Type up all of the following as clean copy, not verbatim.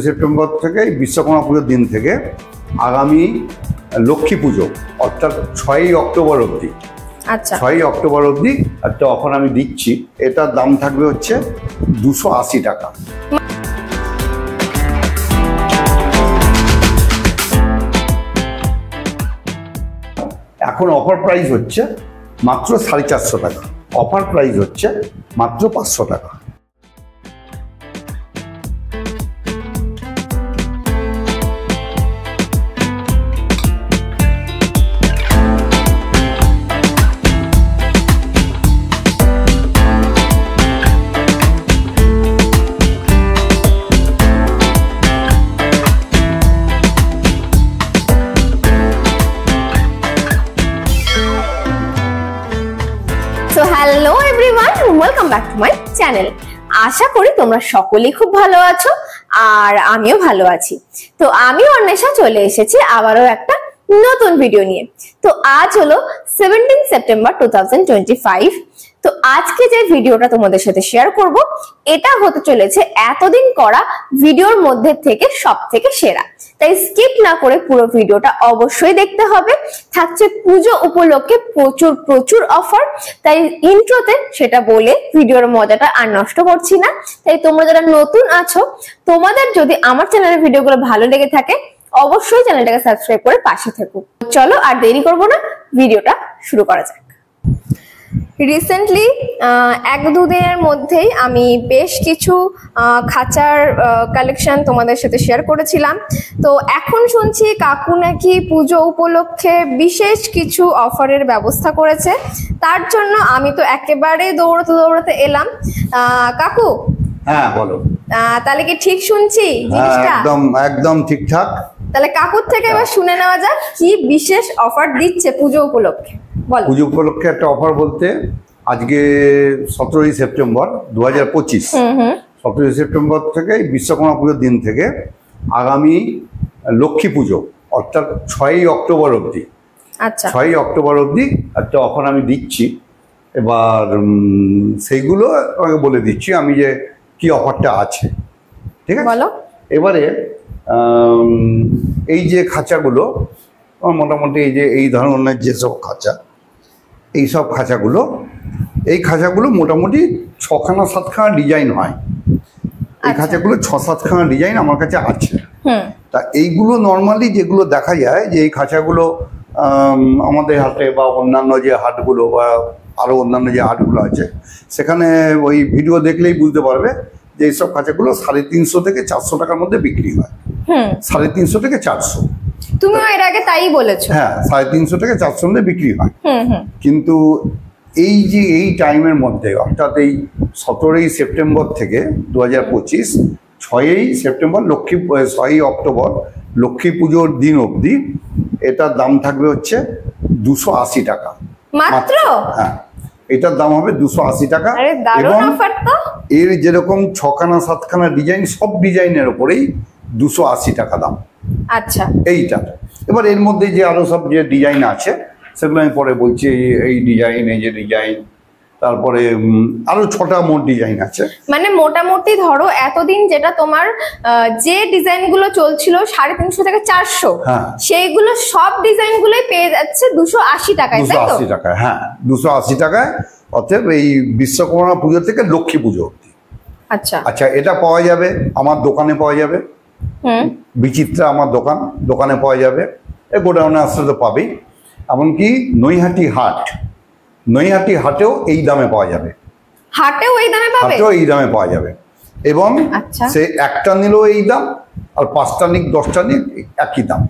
September থেকে বিশ্বকর্মা পুজোর দিন থেকে আগামী লক্ষ্মী পুজো অর্থাৎ 6ই অক্টোবর অবধি, আচ্ছা 6ই অক্টোবর অবধি একটা অফার আমি দিচ্ছি। এটার দাম থাকবে হচ্ছে 280 টাকা। এখন অফার প্রাইস হচ্ছে মাত্র 450 টাকা। অফার প্রাইস হচ্ছে মাত্র 500 টাকা। So hello everyone, welcome back to my channel. আশা করি তোমরা সকলেই খুব ভালো আছো আর আমিও ভালো আছি। তো আমি অন্বেষা চলে এসেছি আবারও একটা নতুন ভিডিও নিয়ে। তো আজ হলো 17 সেপ্টেম্বর 2025। তো আজকে যে ভিডিওটা তোমাদের সাথে শেয়ার করব এটা হতে চলেছে এতদিন করা ভিডিওর মধ্যে থেকে সবথেকে সেরা। তাই স্কিপ না করে পুরো ভিডিওটা অবশ্যই দেখতে হবে। থাকছে পুজো উপলক্ষে প্রচুর প্রচুর অফার। তাই ইন্ট্রোতে সেটা বলে ভিডিওর মজাটা আর নষ্ট করছি না। তাই তোমরা যারা নতুন আছো, তোমাদের যদি আমার চ্যানেলের ভিডিওগুলো ভালো লেগে থাকে অবশ্যই চ্যানেলটাকে সাবস্ক্রাইব করে পাশে থেকো। চলো আর দেরি করবো না, ভিডিওটা শুরু করা যাক। রিসেন্টলি 1-2 দিনের মধ্যেই আমি বেশ কিছু খাঁচার কালেকশন তোমাদের সাথে শেয়ার করেছিলাম। তো এখন শুনছি কাকু নাকি পুজো উপলক্ষে বিশেষ কিছু অফারের ব্যবস্থা করেছে। তার জন্য আমি তো একেবারে দৌড়াতে দৌড়াতে এলাম। কাকু, হ্যাঁ বলো। তাহলে কি ঠিক শুনছি জিনিসটা? একদম একদম ঠিকঠাক। তাহলে কাকুর থেকে এবার শুনে নেওয়া যাক কি বিশেষ অফার দিচ্ছে পুজো উপলক্ষে। বলো। পুজো উপলক্ষে একটা অফার বলতে আজকে 17ই সেপ্টেম্বর 2025। 17ই সেপ্টেম্বর থেকে বিশ্বকর্মা পুজোর দিন থেকে আগামী লক্ষ্মী পুজো অর্থাৎ 6ই অক্টোবর অবধি, আচ্ছা 6ই অক্টোবর অবধি একটা অফার আমি দিচ্ছি। এবার সেইগুলো আমাকে বলে দিচ্ছি আমি যে কি অফারটা আছে, ঠিক আছে? বলো। এবারে এই যে খাঁচাগুলো মোটামুটি এই ধরনের যেসব খাঁচা, এই সব খাঁচাগুলো মোটামুটি 6-7খানা ডিজাইন হয়। এই খাঁচাগুলো 6-7খানা ডিজাইন আমার কাছে আছে। তা এইগুলো নর্মালি যেগুলো দেখা যায় যে এই খাঁচাগুলো আমাদের হাটে বা অন্যান্য যে হাটগুলো বা আরও অন্যান্য যে হাটগুলো আছে সেখানে ওই ভিডিও দেখলেই বুঝতে পারবে যে এইসব খাঁচাগুলো 350 থেকে 400 টাকার মধ্যে বিক্রি হয়। 350 থেকে 400। তুমি এর আগে তাই বলেছো। হ্যাঁ, 350 থেকে 400 মধ্যে বিক্রি হয়। কিন্তু এই যে এই টাইমের মধ্যে অর্থাৎ এই 17ই সেপ্টেম্বর থেকে 2025 6ই সেপ্টেম্বর 6ই অক্টোবর লক্ষ্মী পুজোর দিন অবধি এটার দাম থাকবে হচ্ছে 280 টাকা মাত্র। হ্যাঁ, এটার দাম হবে 280 টাকা। এবং এর যেরকম 6খানা-7খানা ডিজাইন, সব ডিজাইনের ওপরেই 280 টাকা দাম। আচ্ছা, এইটার এবার এর মধ্যে যে আরো সব যে ডিজাইন আছে সেগুলো আমি পরে বলছি। এই ডিজাইন, এই যে ডিজাইন, তারপরে আরো 6টা মোট ডিজাইন আছে। মানে মোটামুটি ধরো এতদিন যেটা তোমার যে ডিজাইন গুলো চলছিল 350 থেকে 400, সেইগুলো সব ডিজাইন গুলোই পেয়ে যাচ্ছে 280 টাকায়। 280 টাকায়, হ্যাঁ 280 টাকায়। অতএব এই বিশ্বকর্মা পুজো থেকে লক্ষ্মী পুজো অবধি। আচ্ছা আচ্ছা, এটা পাওয়া যাবে আমার দোকানে, পাওয়া যাবে বিচিত্রা আমার দোকানে পাওয়া যাবে। এ গোডাউনে আসলে তো পাবেই। এমনকি নৈহাটি হাটেও এই দামে পাওয়া যাবে। হাটেও এই দামে পাবে? হাটেও এই দামে পাওয়া যাবে। এবং সে একটা নিলেও এই দাম, আর 5টা নিক 10টা নিক একই দাম।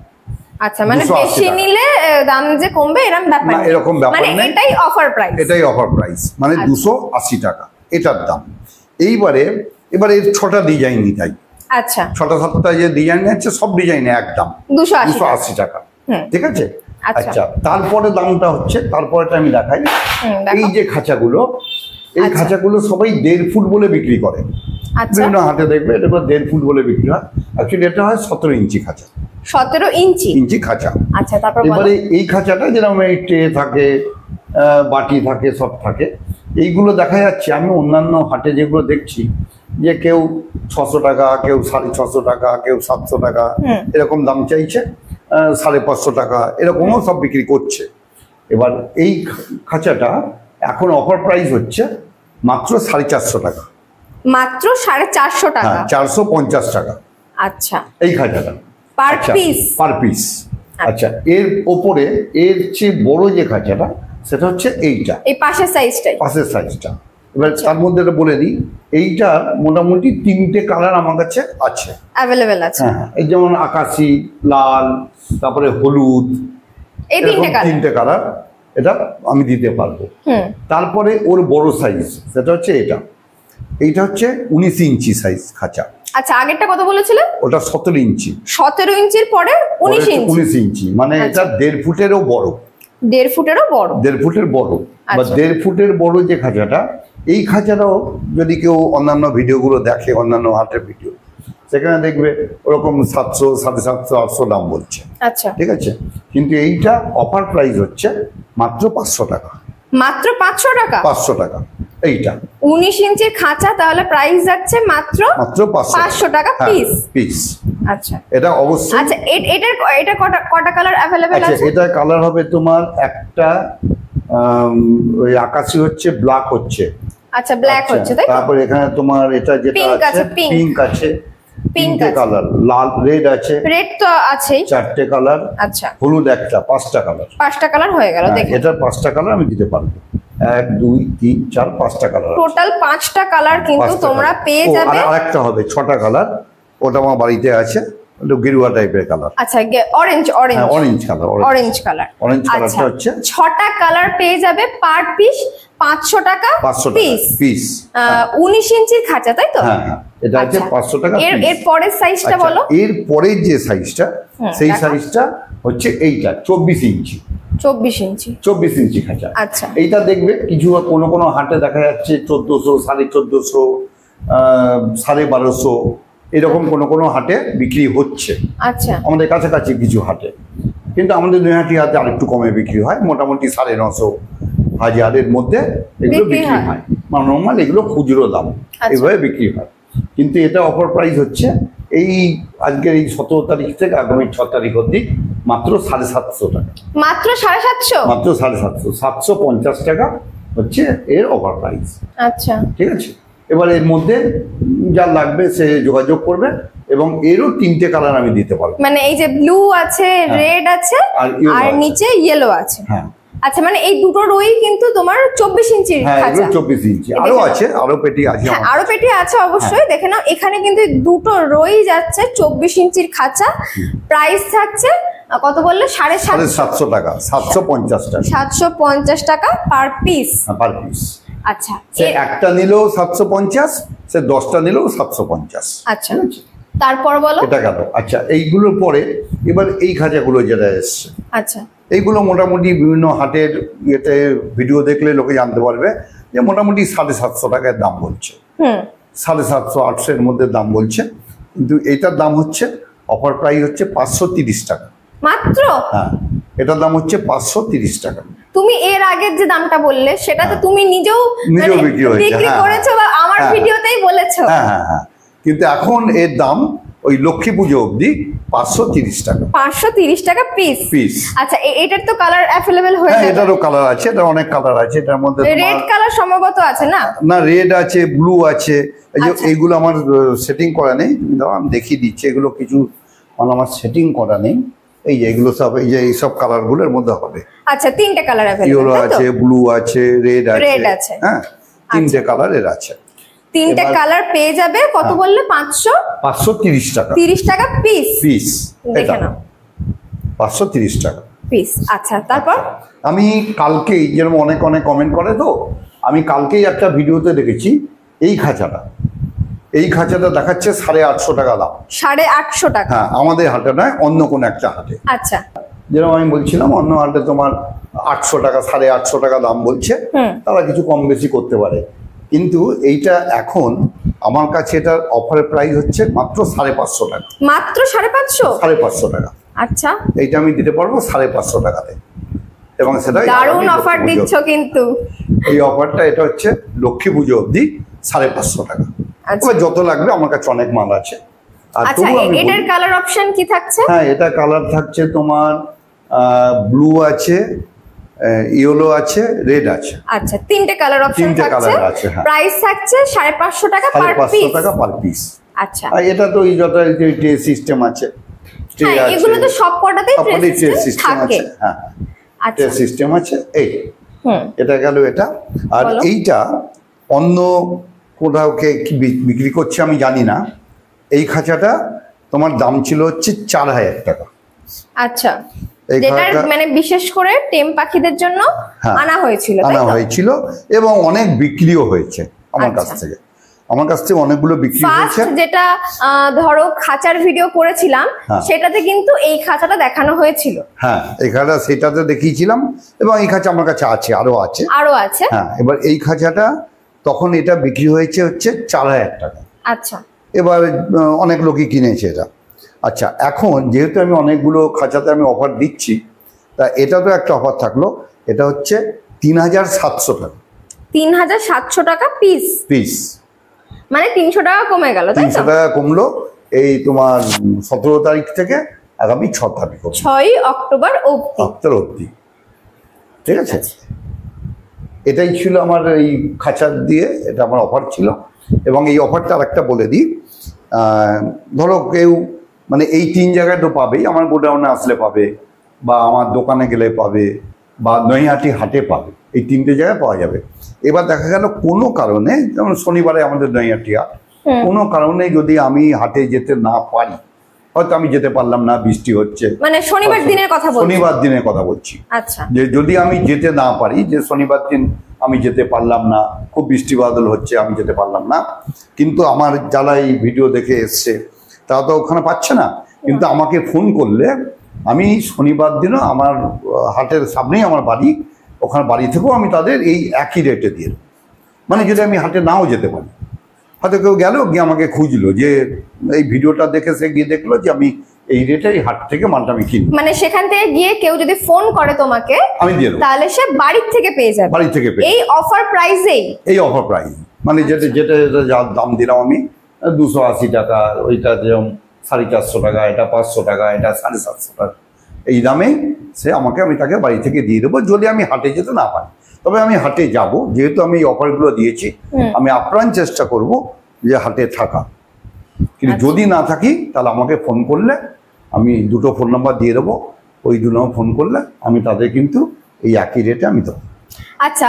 আচ্ছা, মানে বেশি নিলে দাম যে কমবে এরকম ব্যাপার না? এরকম ব্যাপার নেই, এটাই অফার প্রাইস। এটাই অফার প্রাইস, মানে 280 টাকা এটার দাম। এবারে 6টা ডিজাইনই তাই। আচ্ছা, 6-7টা যে ডিজাইন আছে সব ডিজাইনে একদম 280 টাকা, ঠিক আছে? আচ্ছা, তারপরে দামটা হচ্ছে, তারপরেটা আমি দেখাই। এই যে খাঁচাগুলো, এই খাঁচাগুলো সবাই 1.5 ফুট বলে বিক্রি করে। বিভিন্ন হাটে দেখবে এটা 1.5 ফুট বলে বিক্রি হয়। অ্যাকচুয়ালি এটা হয় 17 ইঞ্চি খাঁচা। 17 ইঞ্চি খাঁচা। আচ্ছা, তারপর এবারে এই খাঁচাটা যেরকম এই ট্রে থাকে, বাটি থাকে, সব থাকে, এইগুলো দেখা যাচ্ছে। আমি অন্যান্য হাটে যেগুলো দেখছি যে কেউ 600 টাকা, কেউ 650 টাকা, কেউ 700 টাকা, এরকম দাম চাইছে, 550 টাকা, এরকমও সব বিক্রি করছে। এবার এই খাঁচাটা এখন অফার প্রাইস হচ্ছে মাত্র 450 টাকা। মাত্র 450 টাকা? 450 টাকা। আচ্ছা, এই খাঁচাটা পার পিস? Per piece. আচ্ছা, এর ওপরে এর চেয়ে বড় যে খাঁচাটা সেটা হচ্ছে এইটা, এই পাশের সাইজটাই? পাশের সাইজটা। এবার তার মধ্যে এটা বলে দিই, এইটার মোটামুটি 3টে কালার আমার কাছে আছে, অ্যাভেলেবেল আছে। হ্যাঁ, এই যেমন আকাশি, লাল, তারপরে হলুদ, এই 3টে কালার এটা আমি দিতে পারবো। তারপরে ওর বড় সাইজ সেটা হচ্ছে এইটা হচ্ছে 19 ইঞ্চি সাইজ খাঁচা। আচ্ছা, আগেরটা কত বলেছিলেন? ওটা 17 ইঞ্চি। 17 ইঞ্চির পরে 19 ইঞ্চি, মানে এটা 1.5 ফুটেরও বড়। 1.5 ফুটেরও বড়? 1.5 ফুটের বড়। বা 1.5 ফুটের বড় যে খাঁচাটা, এই খাঁচাটাও যদি কেউ অন্যান্য ভিডিওগুলো দেখে, অন্যান্য হাটের ভিডিও, সেখানে দেখবে ওরকম 700, 750, 800 দাম বলছে। আচ্ছা, ঠিক আছে, কিন্তু এইটা অফার প্রাইস হচ্ছে মাত্র 500 টাকা। মাত্র 500 টাকা? 500 টাকা এইটা 19 ইঞ্চির খাঁচা, তাহলে প্রাইস যাচ্ছে মাত্র 500 টাকা পিস। পিস। আচ্ছা, এটা অবশ্যই। আচ্ছা, এটা কটা কালার अवेलेबल আছে? এটা কালার হবে তোমার একটা ওই আকাশি হচ্ছে, ব্ল্যাক হচ্ছে। আচ্ছা, ব্ল্যাক হচ্ছে, তাই তো? তারপর এখানে তোমার এটা যেটা আছে পিঙ্ক আছে, তিনটে কালার, লাল, রেড আছে। রেড তো আছেই, 4টে কালার। আচ্ছা, হলুদ একটা, 5টা কালার। 5টা কালার হয়ে গেল। দেখেন, এটা 5টা কালার আমি দিতে পারবো। 1 2 3 4 5টা কালার, টোটাল 5টা কালার কিন্তু তোমরা পেয়ে যাবে। আরেকটা হবে 6টা কালার, ওটা আমার বাড়িতে আছে, একটু গেরুয়া টাইপের কালার। আচ্ছা, অরেঞ্জ কালার। অরেঞ্জ কালারটা হচ্ছে 6টা কালার পেয়ে যাবে পার পিস 500 টাকা পিস। 19 ইঞ্চির খাঁচা, তাই তো? হ্যাঁ, এটা হচ্ছে 500 টাকা। এর পরের সাইজটা বলো। এর পরের যে সাইজটা, সেই সাইজটা হচ্ছে এইটা 24 ইঞ্চি। 24 ইঞ্চি খাঁচা। আচ্ছা, এইটা দেখবে কিছু কোনো হাটে দেখা যাচ্ছে 1400, 1450, 1250, এরকম কোনো হাটে বিক্রি হচ্ছে। আচ্ছা, আমাদের কাছাকাছি কিছু হাটে, কিন্তু আমাদের নৈহাটি হাটে আরেকটু কমে বিক্রি হয়, মোটামুটি 950, 1000-এর মধ্যে এগুলো বিক্রি হয়। মানে নর্মাল এগুলো খুচরো দাম, এইভাবে বিক্রি হয়। কিন্তু এটা অফার প্রাইস হচ্ছে এই আজকের এই 17 তারিখ থেকে আগামী 6 তারিখ অবধি মাত্র 750 টাকা। মাত্র 750? মাত্র 750, 750 টাকা হচ্ছে এর অফার প্রাইস। আচ্ছা, ঠিক আছে। এবার এর মধ্যে যা লাগবে সে যোগাযোগ করবে, এবং এরও 3টে কালার আমি দিতে পারবো। মানে এই যে ব্লু আছে, রেড আছে, আর নিচে ইয়েলো আছে। হ্যাঁ, আচ্ছা, মানে এই দুটো রোই কিন্তু তোমার 24 ইঞ্চির খাঁচা। 24 ইঞ্চি। আরো আছে, আরো পেটি আছে। হ্যাঁ, আরো পেটি আছে অবশ্যই। দেখে নাও, এখানে কিন্তু দুটো রোই যাচ্ছে 24 ইঞ্চির খাঁচা। প্রাইস থাকছে কত বললে? 750 টাকা। 750 টাকা। 750 টাকা পার পিস। Per piece. আচ্ছা, সে একটা নিলেও 750, সে 10টা নিলেও 750। আচ্ছা, তারপর বলো। এটা গেল। আচ্ছা, এইগুলোর পরে এবার এই খাঁচাগুলো যেটা এসছে, আচ্ছা, এইগুলো মোটামুটি বিভিন্ন হাটের ইয়েতে ভিডিও দেখলে লোকে জানতে পারবে যে মোটামুটি 750 টাকার দাম বলছে। 750, 800 এর মধ্যে দাম বলছে, কিন্তু এটার দাম হচ্ছে অফার প্রাইস হচ্ছে 530 টাকা মাত্র। হ্যাঁ, এটার দাম হচ্ছে 530 টাকা। তুমি এর আগের যে দামটা বললে সেটা তো তুমি নিজেও বিক্রি করেছো বা আমার ভিডিওতেই বলেছো। হ্যাঁ, কিন্তু এখন এর দাম ওই লক্ষ্মী পুজো অবধি 530 টাকা। 530 টাকা পিস। আচ্ছা, এটার তো কালার अवेलेबल হয়ে যাবে? এটারও কালার আছে, এটা অনেক কালার আছে। এটার মধ্যে রেড কালার সম্ভবত আছে না? না, রেড আছে, ব্লু আছে। এইগুলো আমার সেটিং করা নেই, আমি দেখিয়ে দিচ্ছি। এগুলো কিছু আমার সেটিং করা নেই। এই যে এগুলো সব, এই যে এই সব কালার গুলোর মধ্যে হবে। আচ্ছা, 3টে কালার अवेलेबल ইয়েলো আছে, ব্লু আছে, রেড আছে। হ্যাঁ, 3টে কালার এর আছে। 3টে কালার পেয়ে যাবে। কত বললে? 530 টাকা। 30 টাকা পিস। দেখে নাও, 530 টাকা পিস। আচ্ছা, তারপর আমি কালকেই, যেরকম অনেক কমেন্ট করে, তো আমি কালকেই একটা ভিডিওতে দেখেছি এই খাঁচাটা দেখাচ্ছে 850 টাকা দাম। 850 টাকা? হ্যাঁ, আমাদের হাটে নয়, অন্য কোনো একটা হাটে। আচ্ছা, যেরকম আমি বলছিলাম, অন্য হাটে তোমার 800 টাকা, 850 টাকা দাম বলছে, তারা কিছু কম বেশি করতে পারে। কিন্তু এইটা এখন আমার কাছে এটার অফারের প্রাইস হচ্ছে মাত্র 550 টাকা। মাত্র 550 টাকা। আচ্ছা, এইটা আমি দিতে পারবো 550 টাকাতে, এবং সেটা দারুণ অফার দিচ্ছ কিন্তু। এই অফারটা এটা হচ্ছে লক্ষ্মী পুজো অবধি 550 টাকা। আচ্ছা। এবার যত লাগবে আমার কাছে অনেক মাল আছে। আর আচ্ছা, তবু আমি এটার বলি, কালার অপশন কি থাকছে? হ্যাঁ এটা কালার থাকছে তোমার ব্লু আছে, ইয়েলো আছে, রেড আছে। আচ্ছা, তিনটে কালার অপশন তিনটে থাকছে। কালার আছে, হ্যাঁ। প্রাইস থাকছে 550 টাকা পার 550 পিস। টাকা পার পিস। আচ্ছা, আর এটা তো এই যথারীতি ট্রে সিস্টেম আছে, ট্রে হ্যাঁ আছে, এগুলো তো সব কটাতেই সবকটাই ট্রে ট্রে সিস্টেম থাকে। আছে, হ্যাঁ আচ্ছা, ট্রে সিস্টেম আছে। এই হুম, এটা গেল এটা। আর বলো। এইটা অন্য কোথাও কে কি বিক্রি করছে আমি জানি না। এই খাঁচাটা তোমার দাম ছিল হচ্ছে 4000 টাকা। আচ্ছা, এই যেটা খাঁচাটা মানে বিশেষ করে টেম পাখিদের জন্য হ্যাঁ, আনা হয়েছিল, তাই আনা তো? হয়েছিল এবং অনেক বিক্রিও হয়েছে আমার কাছ আচ্ছা। থেকে। আমার কাছ থেকে অনেকগুলো বিক্রি ফার্স্ট হয়েছে। যেটা ধরো খাঁচার ভিডিও করেছিলাম, হ্যাঁ। সেটাতে কিন্তু এই খাঁচাটা দেখানো হয়েছিল। হ্যাঁ এই খাঁচা সেটাতে দেখিয়েছিলাম এবং এই খাঁচা আমার কাছে আছে, আরো আছে। আরো আছে। হ্যাঁ এবার এই খাঁচাটা তখন এটা বিক্রি হয়েছে হচ্ছে 4000 টাকা। আচ্ছা, এবার অনেক লোকই কিনেছে এটা। আচ্ছা এখন যেহেতু আমি অনেকগুলো খাঁচাতে আমি অফার দিচ্ছি, তা এটা তো একটা অফার থাকলো। এটা হচ্ছে 3700 টাকা 3700 টাকা পিস, পিস। মানে 300 টাকা কমে গেল, তাই তো? 300 টাকা কমলো এই তোমার 17 তারিখ থেকে আগামী 6 তারিখ 6 অক্টোবর অবধি। অবধি। ঠিক আছে, এটাই ছিল আমার এই খাঁচার দিয়ে, এটা আমার অফার ছিল। এবং এই অফারটা আরেকটা বলে দিই, ধরো কেউ মানে এই 3 জায়গায় তো পাবেই, আমার গোডাউনে আসলে পাবে, বা আমার দোকানে গেলে পাবে, বা নৈহাটি হাটে পাবে, এই 3টে জায়গায় পাওয়া যাবে। এবার দেখা গেল কোনো কারণে, যেমন শনিবারে আমাদের নৈহাটি হাট, কোনো কারণে যদি আমি হাটে যেতে না পারি, হয়তো আমি যেতে পারলাম না, বৃষ্টি হচ্ছে, মানে শনিবার দিনের কথা বলছি। শনিবার দিনের কথা বলছি, আচ্ছা, যে যদি আমি যেতে না পারি, যে শনিবার দিন আমি যেতে পারলাম না, খুব বৃষ্টি বাদল হচ্ছে, আমি যেতে পারলাম না, কিন্তু আমার যারা এই ভিডিও দেখে এসছে তারা তো ওখানে পাচ্ছে না, কিন্তু আমাকে ফোন করলে আমি শনিবার দিনও আমার হাটের সামনেই আমার বাড়ি, ওখানে বাড়ি থেকেও আমি তাদের এই একই রেটে দিয়ে দেবো। মানে যদি আমি হাটে নাও যেতে পারি, হয়তো কেউ গেল গিয়ে আমাকে খুঁজলো যে এই ভিডিওটা দেখে সে গিয়ে দেখলো যে আমি এই রেটে এই হাট থেকে মালটা আমি কিনি, মানে সেখান থেকে গিয়ে কেউ যদি ফোন করে তোমাকে, আমি দিয়ে দেবো, তাহলে সে বাড়ির থেকে পেয়ে যাবে, বাড়ি থেকে পেয়ে এই অফার প্রাইসেই। এই অফার প্রাইস। মানে যেটা যেটা যার দাম দিলাম আমি 280 টাকা, ওইটা যেমন 450 টাকা, এটা 500 টাকা, এটা 750 টাকা, এই দামে সে আমাকে, আমি তাকে বাড়ি থেকে দিয়ে দেবো যদি আমি হাটে যেতে না পারি। তবে আমি হাটে যাব, যেহেতু আমি এই অফারগুলো দিয়েছি, আমি আপ্রাণ চেষ্টা করব যে হাটে থাকা। কিন্তু যদি না থাকি তাহলে আমাকে ফোন করলে, আমি 2টো ফোন নাম্বার দিয়ে দেবো, ওই 2 নম্বর ফোন করলে আমি তাদের কিন্তু এই একই রেটে আমি দেবো। আচ্ছা,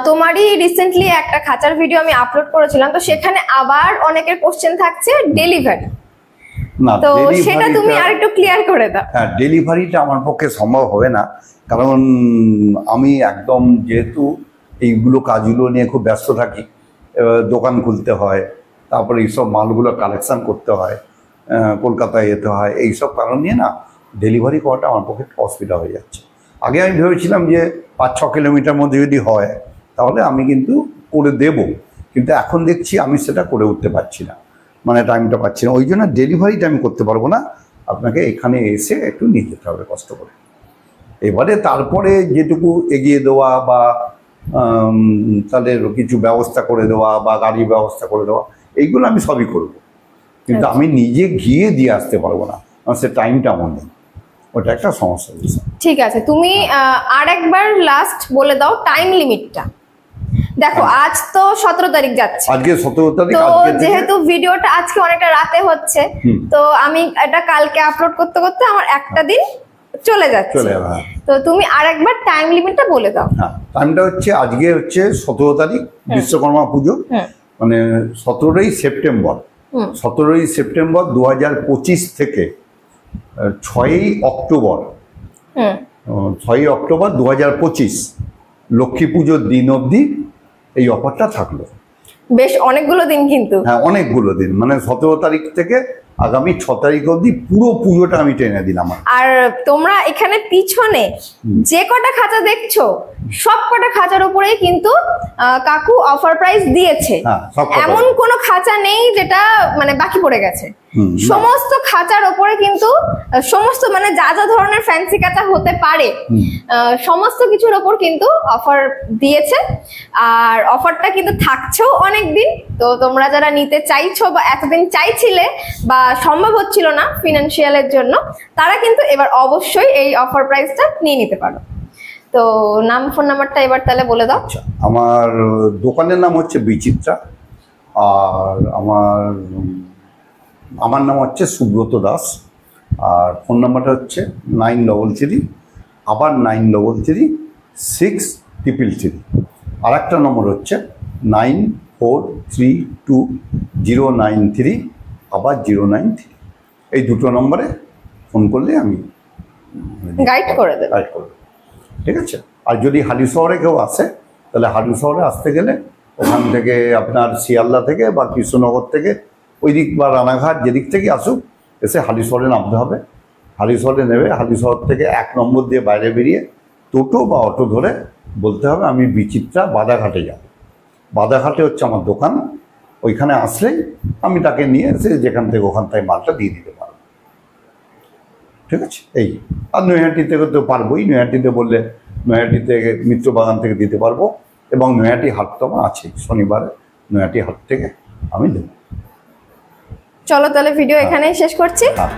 তোমারই রিসেন্টলি একটা খাঁচার ভিডিও আমি আপলোড করেছিলাম, তো সেখানে আবার অনেকের কোশ্চেন থাকছে ডেলিভারি, না তো সেটা তুমি আরেকটু ক্লিয়ার করে দাও। হ্যাঁ ডেলিভারিটা আমার পক্ষে সম্ভব হবে না, কারণ আমি একদম যেহেতু এইগুলো কাজগুলো নিয়ে খুব ব্যস্ত থাকি, দোকান খুলতে হয়, তারপরে এইসব মালগুলো কালেকশন করতে হয়, কলকাতায় যেতে হয়, এইসব কারণ নিয়ে না ডেলিভারি করাটা আমার পক্ষে অসুবিধা হয়ে যাচ্ছে। আগে আমি ভেবেছিলাম যে 5-6 কিলোমিটার মধ্যে যদি হয় তাহলে আমি কিন্তু করে দেব, কিন্তু এখন দেখছি আমি সেটা করে উঠতে পারছি না, মানে টাইমটা পাচ্ছি না, ওই জন্য ডেলিভারিটা আমি করতে পারবো না, আপনাকে এখানে এসে একটু নিয়ে যেতে হবে কষ্ট করে। এবারে তারপরে যেটুকু এগিয়ে দেওয়া বা তাদের কিছু ব্যবস্থা করে দেওয়া বা গাড়ির ব্যবস্থা করে দেওয়া, এইগুলো আমি সবই করব, কিন্তু আমি নিজে গিয়ে দিয়ে আসতে পারবো না, আমার সে টাইমটা আমার নেই, ওটা একটা সমস্যার বিষয়। ঠিক আছে, তুমি আর একবার লাস্ট বলে দাও টাইম লিমিটটা। দেখো আজ তো 17 তারিখ যাচ্ছে, আজকে 17 তারিখ, তো আজকে যেহেতু ভিডিওটা আজকে অনেকটা রাতে হচ্ছে, তো আমি এটা কালকে আপলোড করতে করতে আমার একটা দিন চলে যাচ্ছে, তো তুমি আর একবার টাইম লিমিটটা বলে দাও। হ্যাঁ টাইমটা হচ্ছে, আজকে হচ্ছে 17 তারিখ বিশ্বকর্মা পুজো, মানে 17ই সেপ্টেম্বর, 17ই সেপ্টেম্বর 2025 থেকে 6ই অক্টোবর, 6ই অক্টোবর 2025 লক্ষ্মী পুজোর দিন অবধি এই অফারটা থাকলো। বেশ অনেকগুলো দিন কিন্তু। হ্যাঁ অনেকগুলো দিন, মানে 17 তারিখ থেকে আগামী 6 তারিখ অবধি পুরো পুজোটা আমি টেনে দিলাম। আর তোমরা এখানে পিছনে যে কটা খাঁচা দেখছো, সব কটা খাঁচার উপরেই কিন্তু কাকু অফার প্রাইস দিয়েছে, এমন কোনো খাঁচা নেই যেটা মানে বাকি পড়ে গেছে। সমস্ত খাঁচার ওপরে কিন্তু সমস্ত মানে যা যা ধরনের ফ্যান্সি খাঁচা হতে পারে সমস্ত কিছুর ওপর কিন্তু অফার দিয়েছে, আর অফারটা কিন্তু থাকছেও অনেক দিন। তো তোমরা যারা নিতে চাইছো বা এতদিন চাইছিলে বা সম্ভব হচ্ছিল না ফিনান্সিয়ালের জন্য, তারা কিন্তু এবার অবশ্যই এই অফার প্রাইসটা নিয়ে নিতে পারো। তো নাম ফোন নাম্বারটা এবার তাহলে বলে দাও। আচ্ছা, আমার দোকানের নাম হচ্ছে বিচিত্রা, আর আমার নাম হচ্ছে সুব্রত দাস, আর ফোন নাম্বারটা হচ্ছে 933 আবার 933 আর একটা নম্বর হচ্ছে 9432093093 আবার 093। এই দুটো নম্বরে ফোন করলে আমি গাইড করে দেব। ঠিক আছে। আর যদি হালি শহরে কেউ আসে, তাহলে হালি শহরে আসতে গেলে ওখান থেকে আপনার শিয়ালদা থেকে বা কৃষ্ণনগর থেকে ওই দিক বা রানাঘাট যেদিক থেকে আসুক, এসে হালি শহরে নামতে হবে। হালি শহরে নেবে, হালি শহর থেকে 1 নম্বর দিয়ে বাইরে বেরিয়ে টোটো বা অটো ধরে বলতে হবে আমি বিচিত্রা বাদাঘাটে যাব। বাদাঘাটে হচ্ছে আমার দোকান, ওইখানে আসলেই আমি তাকে নিয়ে এসে যেখান থেকে ওখান থেকে মালটা দিয়ে দিতে পারবো। ঠিক আছে। এই আর নৈহাটি থেকে তো পারবোই, নৈহাটিতে বললে নৈহাটি থেকে মিত্রবাগান থেকে দিতে পারবো, এবং নৈহাটি হাট তো আমার আছে, শনিবারে নৈহাটি হাট থেকে আমি দেবো। চলো তাহলে ভিডিও এখানেই শেষ করছি। হ্যাঁ।